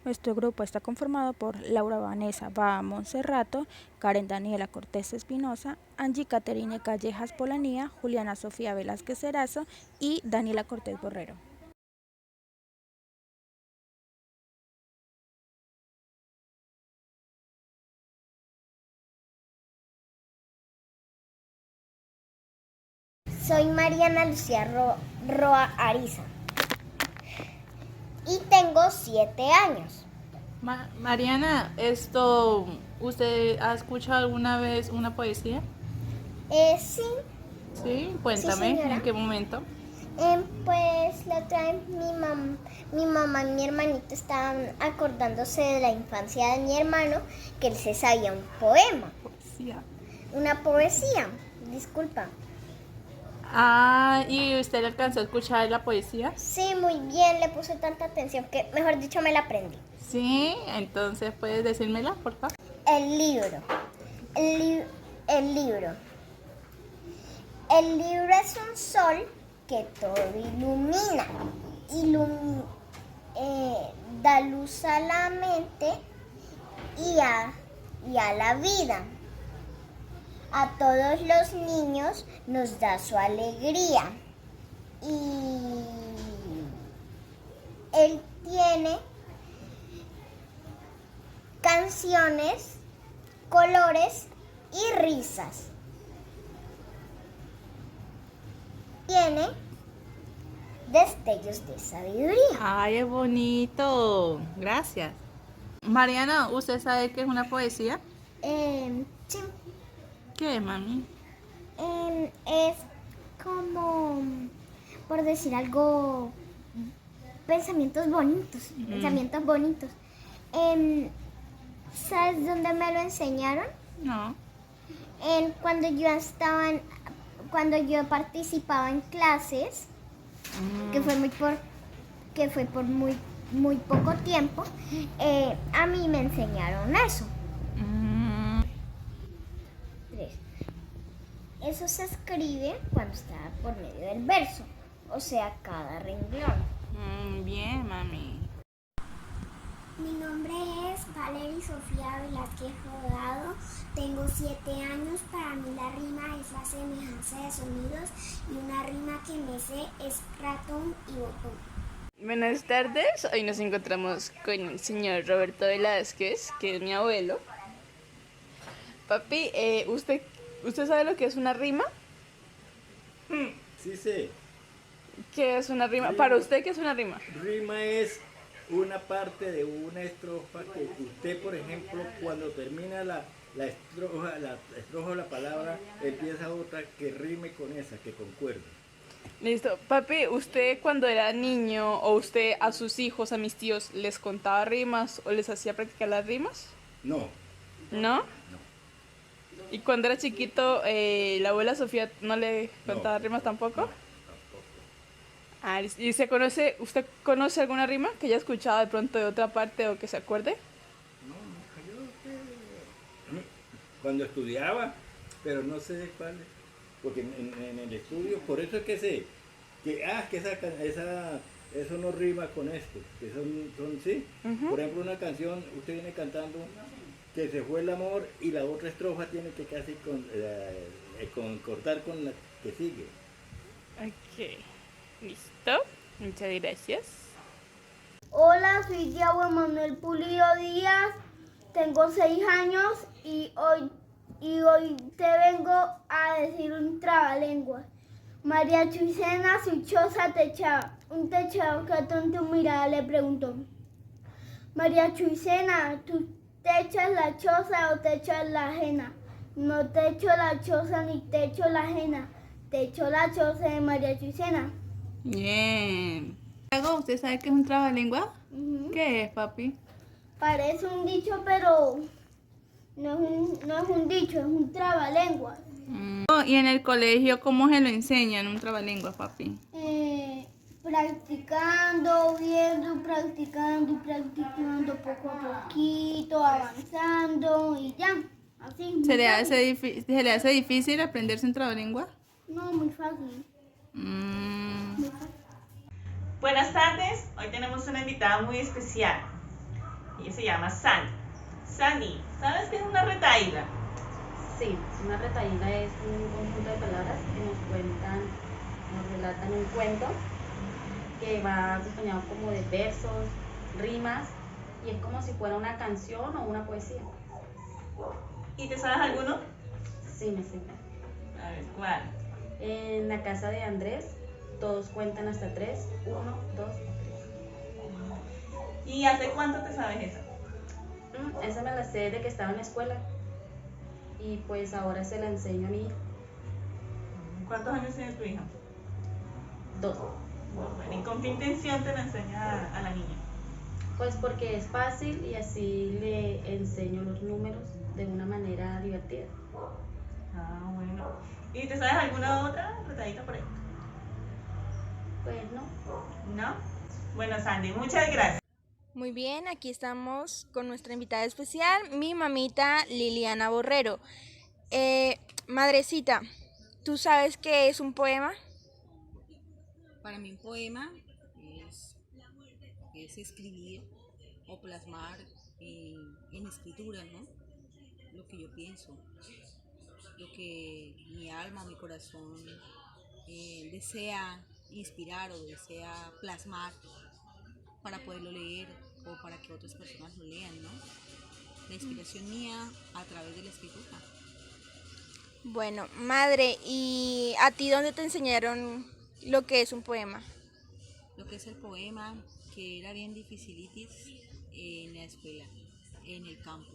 Nuestro grupo está conformado por Laura Vanessa Baa Monserrato, Karen Daniela Cortés Espinosa, Angie Caterine Callejas Polanía, Juliana Sofía Velázquez Cerazo y Daniela Cortés Borrero. Soy Mariana Lucía Roa Ariza y tengo 7 años. Mariana, ¿usted ha escuchado alguna vez una poesía? Sí. Sí, cuéntame, Sí, señora. ¿en qué momento? Pues la otra vez mi mamá y mi hermanito estaban acordándose de la infancia de mi hermano, que él se sabía un poema. Poesía. Una poesía, disculpa. Ah, ¿y usted le alcanzó a escuchar la poesía? Sí, muy bien, le puse tanta atención que, mejor dicho, me la aprendí. Sí, entonces puedes decírmela, por favor. El libro. El libro. El libro es un sol que todo ilumina. Da luz a la mente y a la vida. A todos los niños nos da su alegría. Y él tiene canciones, colores y risas. Tiene destellos de sabiduría. Ay, es bonito. Gracias. Mariana, ¿usted sabe qué es una poesía? Sí. ¿Qué es, mami? Es como, por decir algo, pensamientos bonitos. Pensamientos bonitos. ¿Sabes dónde me lo enseñaron? No. Cuando yo participaba en clases, que fue por muy poco tiempo, a mí me enseñaron eso. 3. Eso se escribe cuando está por medio del verso, o sea, cada renglón. Bien, mami. Mi nombre es Valery Sofía Velázquez Rodado, tengo 7 años. Para mí la rima es la semejanza de sonidos y una rima que me sé es ratón y botón. Buenas tardes, hoy nos encontramos con el señor Roberto Velázquez, que es mi abuelo. Papi, ¿usted sabe lo que es una rima? Sí sé. ¿Qué es una rima? Rima. Para usted, ¿qué es una rima? Rima es una parte de una estrofa que usted, por ejemplo, cuando termina la estrofa o la palabra, empieza otra que rime con esa, que concuerde. Listo. Papi, ¿usted cuando era niño o usted a sus hijos, a mis tíos, les contaba rimas o les hacía practicar las rimas? No. ¿No? No. ¿Y cuando era chiquito, la abuela Sofía no le contaba rimas tampoco? No, tampoco. Ah, ¿y usted conoce alguna rima que haya escuchado de pronto de otra parte o que se acuerde? Cuando estudiaba, pero no sé cuál es. Porque en el estudio, por eso es que sé que eso no rima con esto, que son sí. Por ejemplo, una canción, usted viene cantando que se fue el amor y la otra estrofa tiene que casi cortar con la que sigue. Ok, listo. Muchas gracias. Hola, soy Diego Emanuel Pulido Díaz, tengo 6 años y hoy te vengo a decir un trabalengua. María Chuicena, su choza techaba. Un techado que atento mirada le preguntó: María Chuicena, ¿tú te echas la choza o te echas la ajena? No te echo la choza ni te echo la ajena, te echo la choza de María Chuicena. Bien. Luego, ¿usted sabe qué es un trabalengua? ¿Qué es, papi? Parece un dicho, pero no es un dicho, es un trabalengua. ¿Y en el colegio cómo se lo enseñan un trabalengua, papi? Practicando, viendo, practicando, poco a poquito, avanzando y ya. Así. ¿Se le hace difícil aprenderse un trabalengua? No, muy fácil. Buenas tardes, hoy tenemos una invitada muy especial. Ella se llama Sandy. Sandy, ¿sabes qué es una retahíla? Sí, una retahíla es un conjunto de palabras que nos relatan un cuento que va acompañado como de versos, rimas, y es como si fuera una canción o una poesía. ¿Y te sabes alguno? Sí, me sé. A ver, ¿cuál? En la casa de Andrés, todos cuentan hasta 3, 1, 2 o 3. ¿Y hace cuánto te sabes esa? Esa me la sé de que estaba en la escuela y pues ahora se la enseño a mi hija. ¿Cuántos años tiene tu hija? 2. Bueno, ¿y con qué intención te la enseña a la niña? Pues porque es fácil y así le enseño los números de una manera divertida. Ah, bueno. ¿Y te sabes alguna otra retadita por ahí? Pues no. ¿No? Bueno, Sandy, muchas gracias. Muy bien, aquí estamos con nuestra invitada especial, mi mamita Liliana Borrero. Madrecita, ¿tú sabes qué es un poema? Para mí un poema es escribir o plasmar en escritura, ¿no? Lo que yo pienso, lo que mi alma, mi corazón desea inspirar o desea plasmar para poderlo leer o para que otras personas lo lean, ¿no? La inspiración mía a través de la escritura. Bueno, madre, ¿y a ti dónde te enseñaron lo que es un poema? Lo que es el poema, que era bien dificilitis en la escuela, en el campo.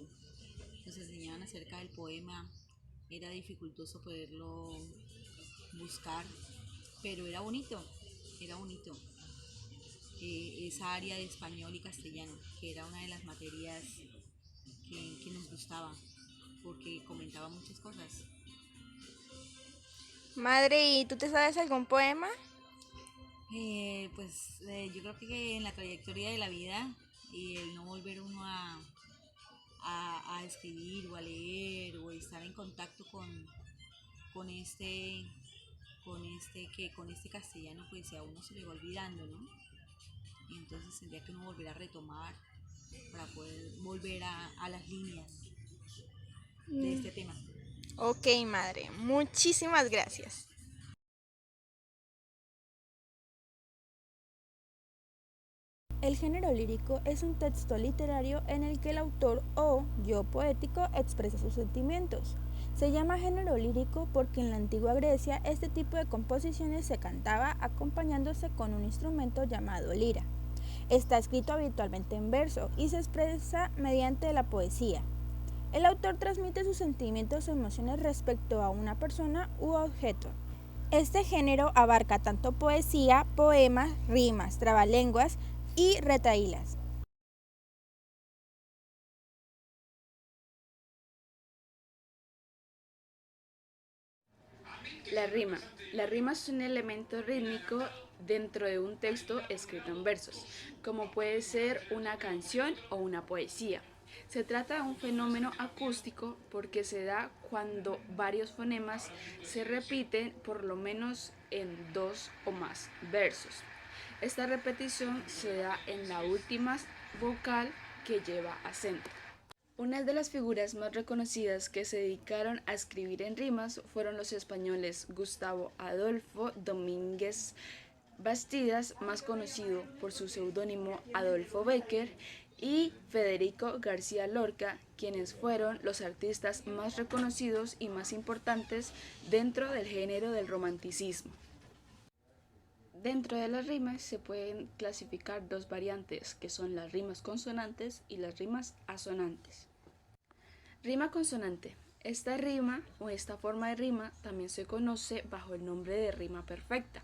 Nos enseñaban acerca del poema, era dificultoso poderlo buscar, pero era bonito, era bonito. Esa área de español y castellano, que era una de las materias que nos gustaba, porque comentaba muchas cosas. Madre, ¿y tú te sabes algún poema? Yo creo que en la trayectoria de la vida y el no volver uno a escribir o a leer o estar en contacto con este con este castellano, pues a uno se le va olvidando, ¿no? Y entonces tendría que uno volver a retomar para poder volver a las líneas de este tema. Ok, madre, muchísimas gracias. El género lírico es un texto literario en el que el autor o yo poético expresa sus sentimientos. Se llama género lírico porque en la antigua Grecia este tipo de composiciones se cantaba acompañándose con un instrumento llamado lira. Está escrito habitualmente en verso y se expresa mediante la poesía. El autor transmite sus sentimientos o emociones respecto a una persona u objeto. Este género abarca tanto poesía, poemas, rimas, trabalenguas y retahílas. La rima. La rima es un elemento rítmico dentro de un texto escrito en versos, como puede ser una canción o una poesía. Se trata de un fenómeno acústico porque se da cuando varios fonemas se repiten por lo menos en 2 o más versos. Esta repetición se da en la última vocal que lleva acento. Una de las figuras más reconocidas que se dedicaron a escribir en rimas fueron los españoles Gustavo Adolfo Domínguez Bastidas, más conocido por su seudónimo Adolfo Bécquer, y Federico García Lorca, quienes fueron los artistas más reconocidos y más importantes dentro del género del romanticismo. Dentro de las rimas se pueden clasificar dos variantes, que son las rimas consonantes y las rimas asonantes. Rima consonante. Esta rima o esta forma de rima también se conoce bajo el nombre de rima perfecta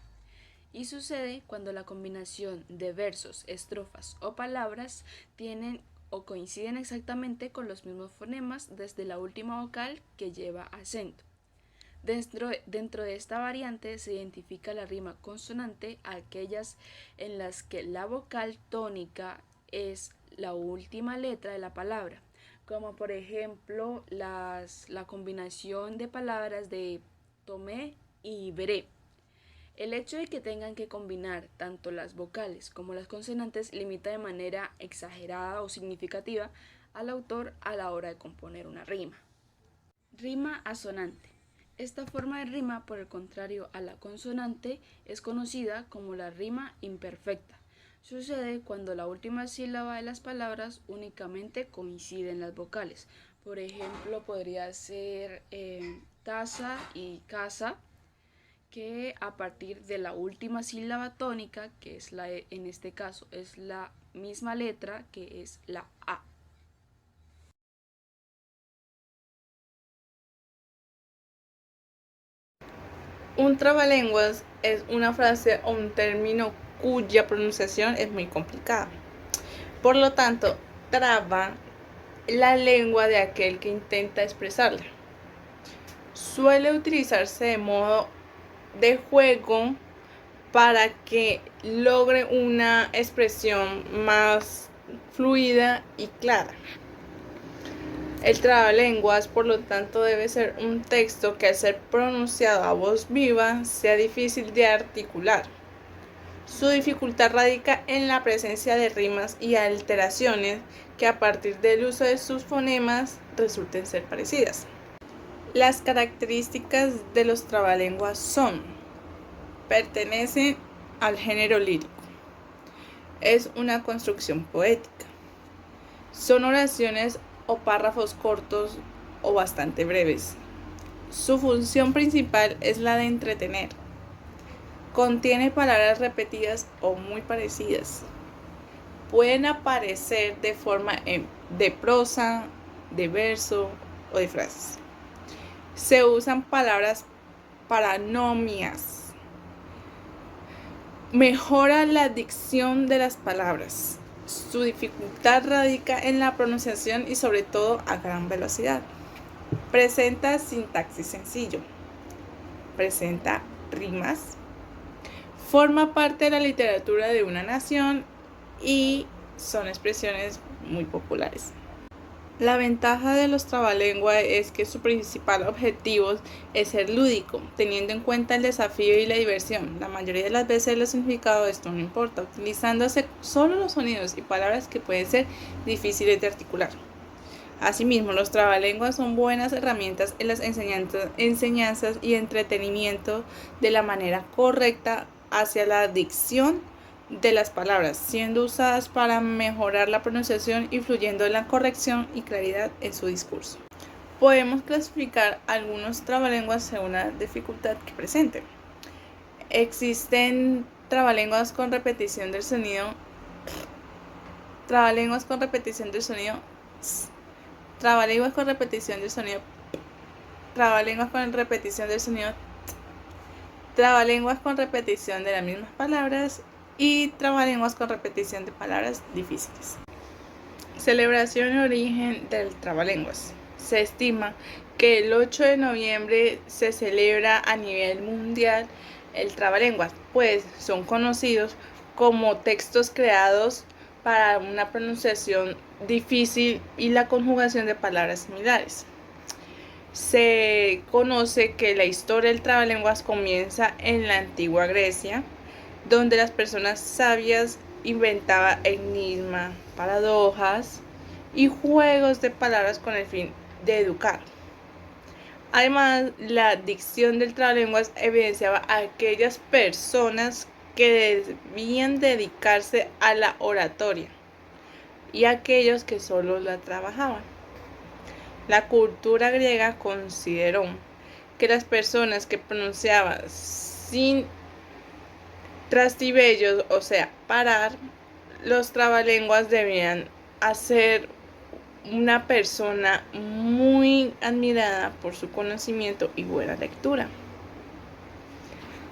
y sucede cuando la combinación de versos, estrofas o palabras tienen o coinciden exactamente con los mismos fonemas desde la última vocal que lleva acento. Dentro de esta variante se identifica la rima consonante, aquellas en las que la vocal tónica es la última letra de la palabra, como por ejemplo la combinación de palabras de tomé y veré. El hecho de que tengan que combinar tanto las vocales como las consonantes limita de manera exagerada o significativa al autor a la hora de componer una rima. Rima asonante. Esta forma de rima, por el contrario a la consonante, es conocida como la rima imperfecta. Sucede cuando la última sílaba de las palabras únicamente coincide en las vocales. Por ejemplo, podría ser taza y casa, que a partir de la última sílaba tónica, que es en este caso es la misma letra que es la A. Un trabalenguas es una frase o un término cuya pronunciación es muy complicada. Por lo tanto, traba la lengua de aquel que intenta expresarla. Suele utilizarse de modo de juego para que logre una expresión más fluida y clara. El trabalenguas, por lo tanto, debe ser un texto que al ser pronunciado a voz viva sea difícil de articular. Su dificultad radica en la presencia de rimas y alteraciones que a partir del uso de sus fonemas resulten ser parecidas. Las características de los trabalenguas son: pertenecen al género lírico, es una construcción poética, son oraciones o párrafos cortos o bastante breves. Su función principal es la de entretener. Contiene palabras repetidas o muy parecidas. Pueden aparecer de forma de prosa, de verso o de frases. Se usan palabras paranomias. Mejora la dicción de las palabras. Su dificultad radica en la pronunciación y sobre todo a gran velocidad. Presenta sintaxis sencillo. Presenta rimas. Forma parte de la literatura de una nación y son expresiones muy populares. La ventaja de los trabalenguas es que su principal objetivo es ser lúdico, teniendo en cuenta el desafío y la diversión. La mayoría de las veces el significado de esto no importa, utilizándose solo los sonidos y palabras que pueden ser difíciles de articular. Asimismo, los trabalenguas son buenas herramientas en las enseñanzas y entretenimiento de la manera correcta hacia la dicción de las palabras, siendo usadas para mejorar la pronunciación, influyendo en la corrección y claridad en su discurso. Podemos clasificar algunos trabalenguas según la dificultad que presenten. Existen trabalenguas con repetición del sonido, trabalenguas con repetición del sonido, trabalenguas con repetición del sonido, trabalenguas con repetición del sonido, trabalenguas con repetición de las mismas palabras y trabalenguas con repetición de palabras difíciles. Celebración y origen del trabalenguas. Se estima que el 8 de noviembre se celebra a nivel mundial el trabalenguas, pues son conocidos como textos creados para una pronunciación difícil y la conjugación de palabras similares. Se conoce que la historia del trabalenguas comienza en la antigua Grecia, donde las personas sabias inventaban enigmas, paradojas y juegos de palabras con el fin de educar. Además, la dicción del trabalenguas evidenciaba a aquellas personas que debían dedicarse a la oratoria y a aquellos que solo la trabajaban. La cultura griega consideró que las personas que pronunciaban sin trastibellos, o sea, parar, los trabalenguas debían ser una persona muy admirada por su conocimiento y buena lectura.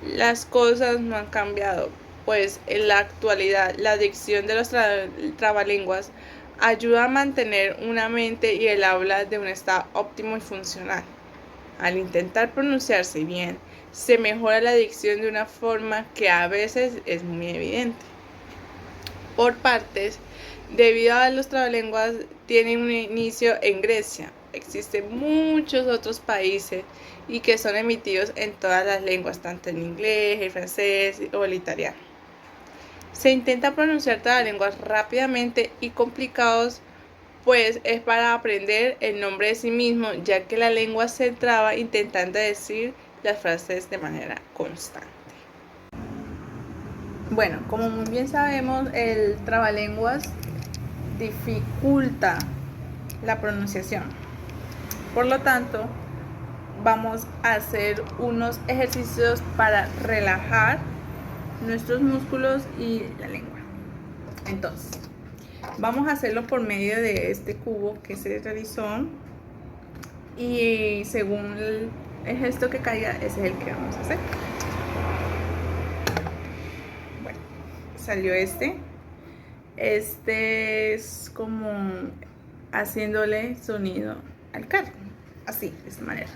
Las cosas no han cambiado, pues en la actualidad la dicción de los trabalenguas ayuda a mantener una mente y el habla de un estado óptimo y funcional. Al intentar pronunciarse bien, se mejora la dicción de una forma que a veces es muy evidente. Por partes, debido a los trabalenguas tienen un inicio en Grecia, existen muchos otros países y que son emitidos en todas las lenguas, tanto en inglés, el francés o el italiano. Se intenta pronunciar trabalenguas rápidamente y complicados, pues es para aprender el nombre de sí mismo, ya que la lengua se traba intentando decir las frases de manera constante. Bueno, como muy bien sabemos, el trabalenguas dificulta la pronunciación. Por lo tanto, vamos a hacer unos ejercicios para relajar nuestros músculos y la lengua. Entonces, vamos a hacerlo por medio de este cubo que se realizó y según el gesto que caiga, ese es el que vamos a hacer. Bueno, salió este. Este es como haciéndole sonido al carro, así, de esta manera.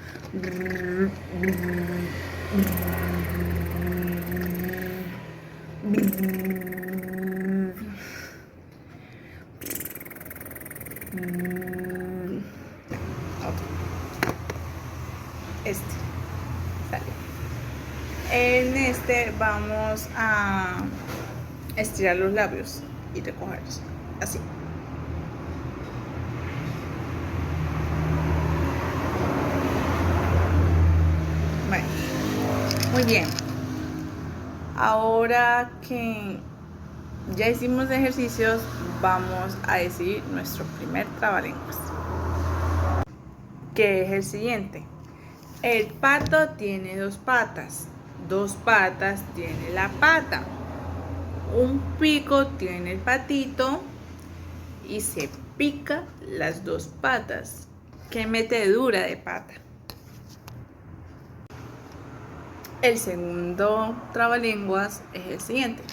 Este salió. En este vamos a estirar los labios y recogerlos así. Bueno, muy bien. Ahora que ya hicimos ejercicios, vamos a decir nuestro primer trabalenguas, que es el siguiente. El pato tiene dos patas tiene la pata. Un pico tiene el patito y se pica las dos patas. ¡Qué metedura de pata! El segundo trabalenguas es el siguiente.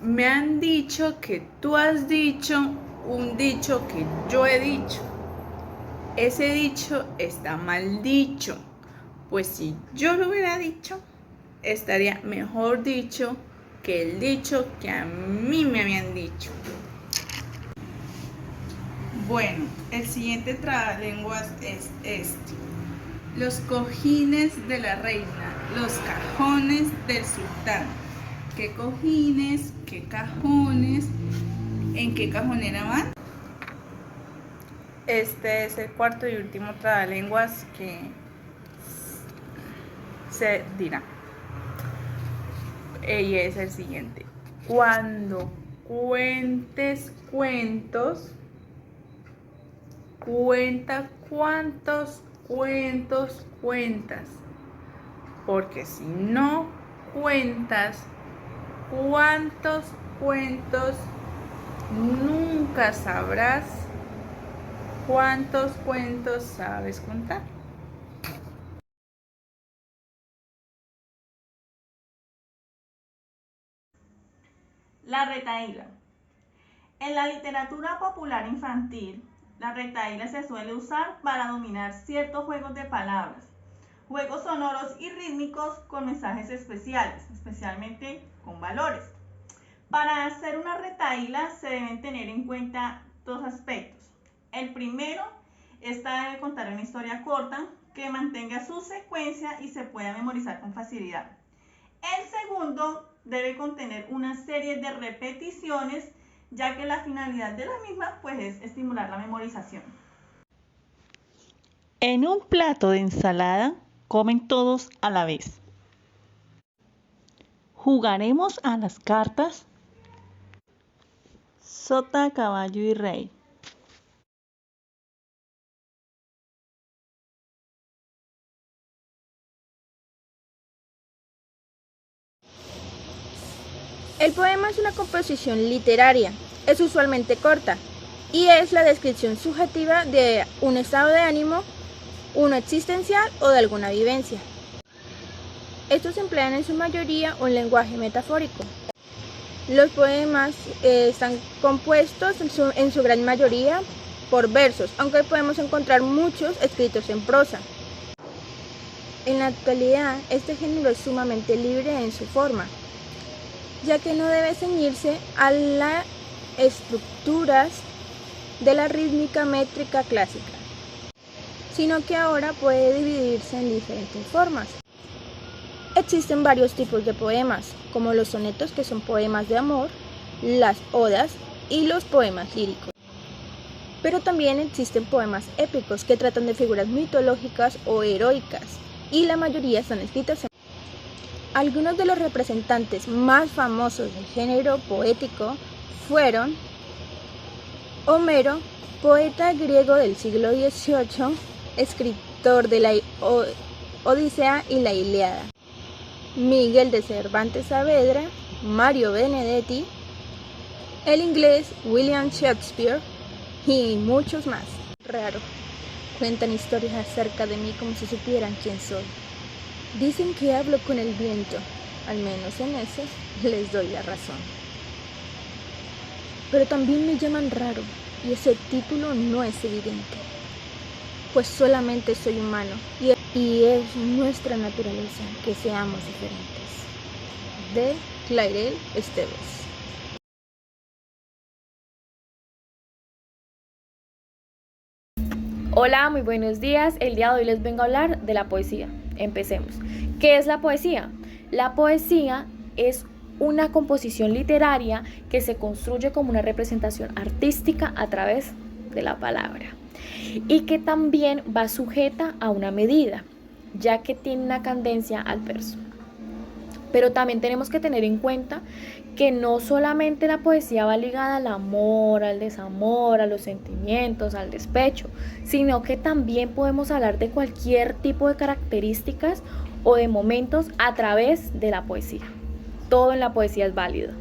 Me han dicho que tú has dicho un dicho que yo he dicho. Ese dicho está mal dicho, pues si yo lo hubiera dicho, estaría mejor dicho que el dicho que a mí me habían dicho. Bueno, el siguiente trabalenguas es este. Los cojines de la reina, los cajones del sultán. ¿Qué cojines? ¿Qué cajones? ¿En qué cajonera van? Este es el cuarto y último trabalenguas que se dirá. Y es el siguiente. Cuando cuentes cuentos, cuenta cuántos cuentos cuentas, porque si no cuentas cuántos cuentos, nunca sabrás cuántos cuentos sabes contar. La retahíla. En la literatura popular infantil, la retahíla se suele usar para dominar ciertos juegos de palabras, juegos sonoros y rítmicos con mensajes especiales, especialmente con valores. Para hacer una retahíla se deben tener en cuenta dos aspectos. El primero, esta debe contar una historia corta que mantenga su secuencia y se pueda memorizar con facilidad. El segundo, debe contener una serie de repeticiones, ya que la finalidad de la misma pues, es estimular la memorización. En un plato de ensalada comen todos a la vez. ¿Jugaremos a las cartas? Sota, caballo y rey. El poema es una composición literaria, es usualmente corta y es la descripción subjetiva de un estado de ánimo, uno existencial o de alguna vivencia. Estos emplean en su mayoría un lenguaje metafórico. Los poemas están compuestos en su gran mayoría por versos, aunque podemos encontrar muchos escritos en prosa. En la actualidad, este género es sumamente libre en su forma, ya que no debe ceñirse a las estructuras de la rítmica métrica clásica. sino que ahora puede dividirse en diferentes formas. Existen varios tipos de poemas, como los sonetos, que son poemas de amor, las odas y los poemas líricos. Pero también existen poemas épicos que tratan de figuras mitológicas o heroicas, y la mayoría están escritos en... Algunos de los representantes más famosos del género poético fueron Homero, poeta griego del siglo XVIII, escritor de la Odisea y la Ilíada; Miguel de Cervantes Saavedra, Mario Benedetti, el inglés William Shakespeare y muchos más. Raro, cuentan historias acerca de mí como si supieran quién soy. Dicen que hablo con el viento, al menos en eso les doy la razón. Pero también me llaman raro, y ese título no es evidente, pues solamente soy humano, y es nuestra naturaleza que seamos diferentes. De Clairel Esteves. Hola, muy buenos días. El día de hoy les vengo a hablar de la poesía. Empecemos. ¿Qué es la poesía? La poesía es una composición literaria que se construye como una representación artística a través de la palabra, y que también va sujeta a una medida, ya que tiene una cadencia al verso. Pero también tenemos que tener en cuenta que no solamente la poesía va ligada al amor, al desamor, a los sentimientos, al despecho, sino que también podemos hablar de cualquier tipo de características o de momentos a través de la poesía. Todo en la poesía es válido.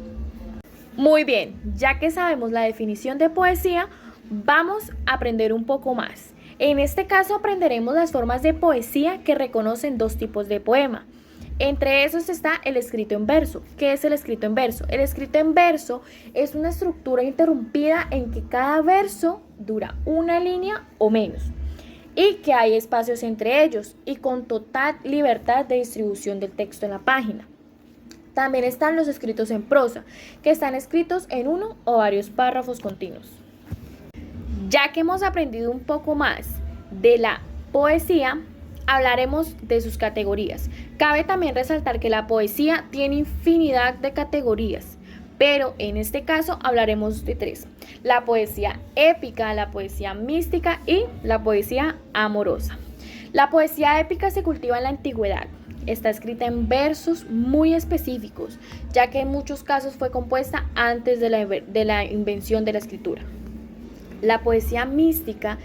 Muy bien, ya que sabemos la definición de poesía, vamos a aprender un poco más. En este caso aprenderemos las formas de poesía que reconocen dos tipos de poema. Entre esos está el escrito en verso. ¿Qué es el escrito en verso? El escrito en verso es una estructura interrumpida en que cada verso dura una línea o menos, y que hay espacios entre ellos y con total libertad de distribución del texto en la página. También están los escritos en prosa, que están escritos en uno o varios párrafos continuos. Ya que hemos aprendido un poco más de la poesía, hablaremos de sus categorías. Cabe también resaltar que la poesía tiene infinidad de categorías, pero en este caso hablaremos de tres: la poesía épica, la poesía mística y la poesía amorosa. La poesía épica se cultiva en la antigüedad. Está escrita en versos muy específicos, ya que en muchos casos fue compuesta antes de la invención de la escritura. La poesía mística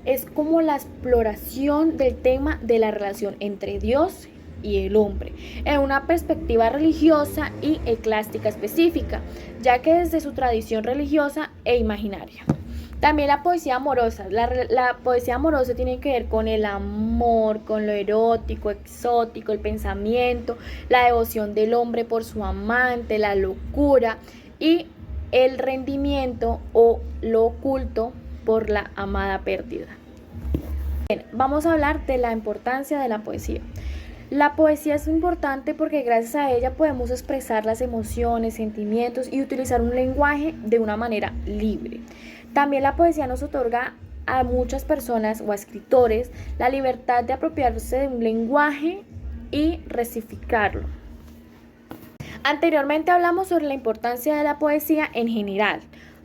es como la exploración del tema de la relación entre Dios y el hombre, en una perspectiva religiosa y eclesiástica específica, ya que desde su tradición religiosa e imaginaria. También la poesía amorosa. La poesía amorosa tiene que ver con el amor, con lo erótico, exótico, el pensamiento, la devoción del hombre por su amante, la locura y el rendimiento o lo oculto por la amada perdida. Bien, vamos a hablar de la importancia de la poesía. La poesía es importante porque gracias a ella podemos expresar las emociones, sentimientos y utilizar un lenguaje de una manera libre. También la poesía nos otorga a muchas personas o a escritores la libertad de apropiarse de un lenguaje y resificarlo. Anteriormente hablamos sobre la importancia de la poesía en general.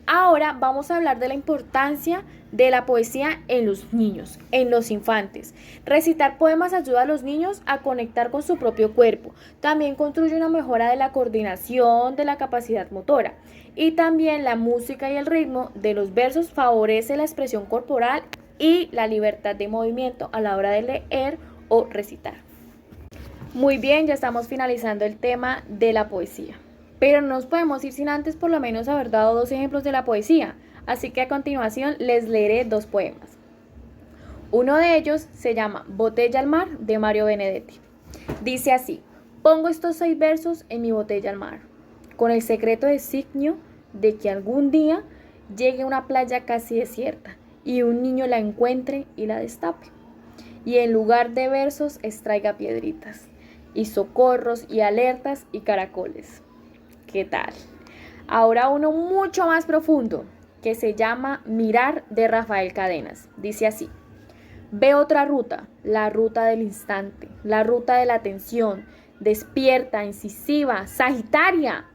Ahora vamos a hablar de la importancia de la poesía en los niños, en los infantes. Recitar poemas ayuda a los niños a conectar con su propio cuerpo. También contribuye a una mejora de la coordinación, de la capacidad motora. Y también la música y el ritmo de los versos favorece la expresión corporal y la libertad de movimiento a la hora de leer o recitar. Muy bien, ya estamos finalizando el tema de la poesía. Pero no nos podemos ir sin antes por lo menos haber dado dos ejemplos de la poesía. Así que a continuación les leeré dos poemas. Uno de ellos se llama Botella al mar, de Mario Benedetti. Dice así: pongo estos 6 versos en mi botella al mar, con el secreto designio de que algún día llegue a una playa casi desierta y un niño la encuentre y la destape, y en lugar de versos extraiga piedritas y socorros y alertas y caracoles. ¿Qué tal? Ahora uno mucho más profundo, que se llama Mirar, de Rafael Cadenas. Dice así: Ve otra ruta, la ruta del instante, la ruta de la atención, despierta, incisiva, sagitaria,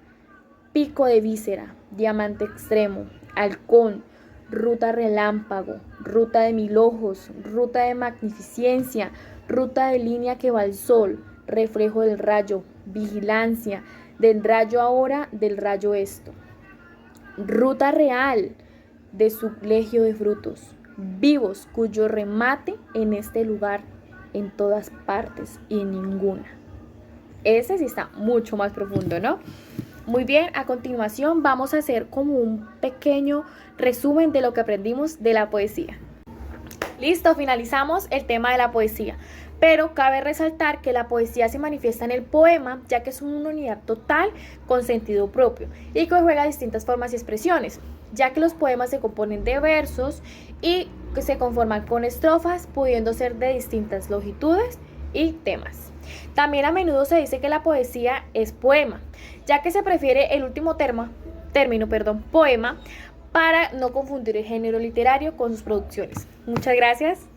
pico de víscera, diamante extremo, halcón, ruta relámpago, ruta de 1000 ojos, ruta de magnificencia, ruta de línea que va al sol, reflejo del rayo, vigilancia, del rayo ahora, del rayo esto. Ruta real de sublegio de frutos vivos cuyo remate en este lugar, en todas partes y en ninguna. Ese sí está mucho más profundo, ¿no? Muy bien, a continuación vamos a hacer como un pequeño resumen de lo que aprendimos de la poesía. Listo, finalizamos el tema de la poesía. Pero cabe resaltar que la poesía se manifiesta en el poema, ya que es una unidad total con sentido propio y que juega distintas formas y expresiones, ya que los poemas se componen de versos y que se conforman con estrofas, pudiendo ser de distintas longitudes y temas. También a menudo se dice que la poesía es poema, ya que se prefiere el último término, poema, para no confundir el género literario con sus producciones. Muchas gracias.